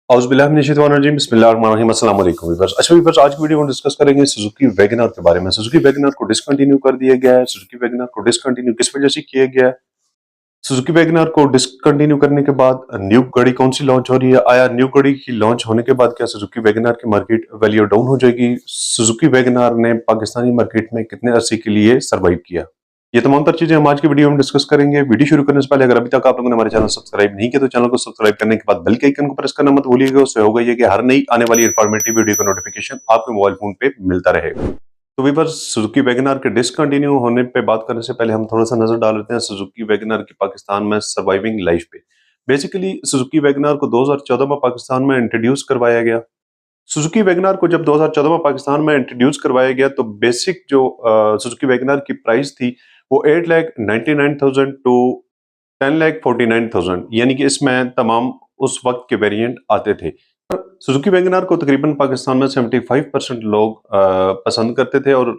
औज़ुबिल्लाहि बिस्मिल्लाहिर्रहमानिर्रहीम अस्सलाम वालेकुम व्यूअर्स। अच्छा व्यूअर्स, आज की वीडियो में डिस्कस करेंगे सुजुकी वैगन आर के बारे में। सुजुकी वैगन आर को डिसकंटिन्यू कर दिया गया है। सुजुकी वैगन आर को डिसकंटिन्यू किस वजह से किया गया है? सुजुकी वैगन आर को डिसकंटिन्यू करने के बाद न्यू गाड़ी कौन सी लॉन्च हो रही है? आया न्यू गाड़ी की लॉन्च होने के बाद क्या सुजुकी वैगन आर की मार्केट वैल्यू डाउन हो जाएगी? सुजुकी वैगन आर ने पाकिस्तानी मार्केट में कितने अरसे के लिए सर्वाइव किया? ये तमाम तर चीजें हम आज की वीडियो में डिस्कस करेंगे। वीडियो शुरू करने से पहले अगर अभी तक आप लोगों ने हमारे चैनल सब्सक्राइब नहीं किया तो चैनल को सब्सक्राइब करने के बाद बेल के आइकन को प्रेस करना मत भूलिएगा। उससे होगा ये कि हर नई आने वाली इंफॉर्मेटिव वीडियो का नोटिफिकेशन आपके मोबाइल फोन पे मिलता रहेगा। तो वीवर्स, सुजुकी वैगन आर के डिसकंटिन्यू होने पे बात करने से पहले हम थोड़ा सा नजर डाल लेते हैं सुजुकी वैगन आर की पाकिस्तान में सर्वाइविंग लाइफ पे। बेसिकली सुजुकी वैगन आर को 2014 में पाकिस्तान में इंट्रोड्यूस करवाया गया। सुजुकी वैगन आर को जब 2014 में पाकिस्तान में इंट्रोड्यूस करवाया गया तो बेसिक जो सुजुकी वैगन आर की प्राइस थी वो 8,99,000 टू 10,49,000, यानी कि इसमें तमाम उस वक्त के वेरिएंट आते थे। सुजुकी वैगन आर को तकरीबन पाकिस्तान में 75% लोग पसंद करते थे और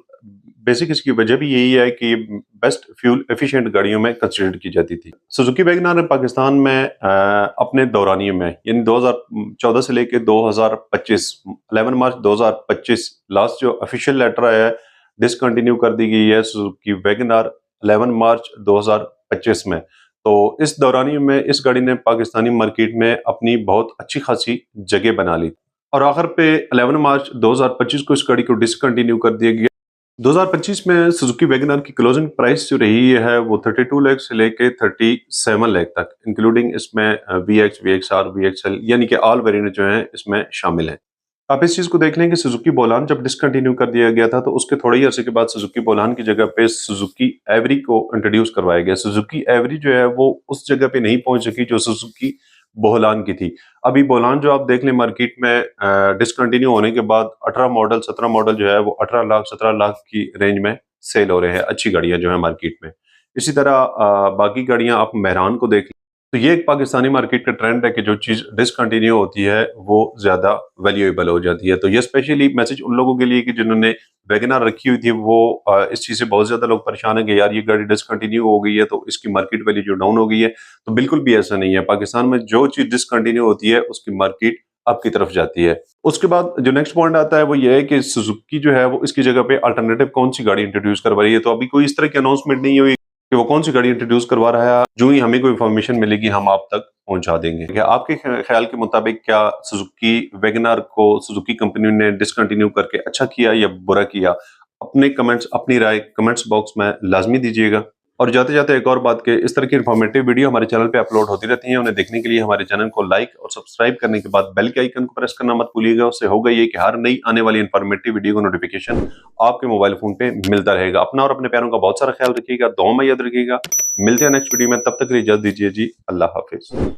बेसिक इसकी वजह भी यही है कि बेस्ट फ्यूल एफिशिएंट गाड़ियों में कंसिडर की जाती थी। सुजुकी वैगन आर ने पाकिस्तान में अपने दौरानियों में यानी 2014 से लेकर 2025 11 मार्च 2025 लास्ट जो ऑफिशियल लेटर आया है डिसकंटिन्यू कर दी गई है सुजुकी वैगन आर 11 मार्च 2025 में। तो इस दौरानियों में इस गाड़ी ने पाकिस्तानी मार्केट में अपनी बहुत अच्छी खासी जगह बना ली और आखिर पे 11 मार्च 2025 को इस गाड़ी को डिसकंटिन्यू कर दिया गया। 2025 में सुजुकी वैगन आर की क्लोजिंग प्राइस जो रही है वो 32 लाख से लेके 37 लाख तक, इंक्लूडिंग इसमें VX, VXR, VXL यानी कि ऑल वेरिएंट जो हैं इसमें शामिल हैं। आप इस चीज को देख लें कि सुजुकी बोलान जब डिसकंटिन्यू कर दिया गया था तो उसके थोड़े ही अरसे के बाद सुजुकी बोलान की जगह पे सुजुकी एवरी को इंट्रोड्यूस करवाया गया। सुजुकी एवरी जो है वो उस जगह पे नहीं पहुंच सकी जो सुजुकी बोलान की थी। अभी बोलान जो आप देख लें मार्केट में डिसकंटिन्यू होने के बाद 18 मॉडल 17 मॉडल जो है वो 18 लाख 17 लाख की रेंज में सेल हो रहे हैं, अच्छी गाड़ियां जो है मार्केट में। इसी तरह बाकी गाड़ियां आप मेहरान को देख लें तो ये एक पाकिस्तानी मार्केट का ट्रेंड है कि जो चीज डिसकंटिन्यू होती है वो ज्यादा वैल्यूएबल हो जाती है। तो ये स्पेशली मैसेज उन लोगों के लिए कि जिन्होंने वैगन आर रखी हुई थी वो इस चीज से बहुत ज्यादा लोग परेशान है कि यार ये गाड़ी डिसकंटिन्यू हो गई है तो इसकी मार्केट वैल्यू जो डाउन हो गई है। तो बिल्कुल भी ऐसा नहीं है। पाकिस्तान में जो चीज डिसकंटिन्यू होती है उसकी मार्केट आपकी तरफ जाती है। उसके बाद जो नेक्स्ट पॉइंट आता है वो ये है कि सुजुकी जो है वो इसकी जगह पे अल्टरनेटिव कौन सी गाड़ी इंट्रोड्यूस करवा रही है। तो अभी कोई इस तरह की अनाउंसमेंट नहीं हुई कि वो कौन सी गाड़ी इंट्रोड्यूस करवा रहा है। जो ही हमें कोई इन्फॉर्मेशन मिलेगी हम आप तक पहुंचा देंगे। क्या आपके ख्याल के मुताबिक क्या सुजुकी वैगन आर को सुजुकी कंपनी ने डिसकंटिन्यू करके अच्छा किया या बुरा किया? अपने कमेंट्स, अपनी राय कमेंट्स बॉक्स में लाजमी दीजिएगा। और जाते जाते एक और बात के इस तरह की इन्फॉर्मेटिव वीडियो हमारे चैनल पे अपलोड होती रहती हैं। उन्हें देखने के लिए हमारे चैनल को लाइक और सब्सक्राइब करने के बाद बेल के आइकन को प्रेस करना मत भूलिएगा। उससे होगा ये कि हर नई आने वाली इन्फॉर्मेटिव वीडियो का नोटिफिकेशन आपके मोबाइल फोन पे मिलता रहेगा। अपना और अपने प्यारों का बहुत सारा ख्याल रखिएगा, दुआ में याद रखिएगा। मिलते हैं नेक्स्ट वीडियो में, तब तक के लिए इजाजत दीजिए जी। अल्लाह हाफिज।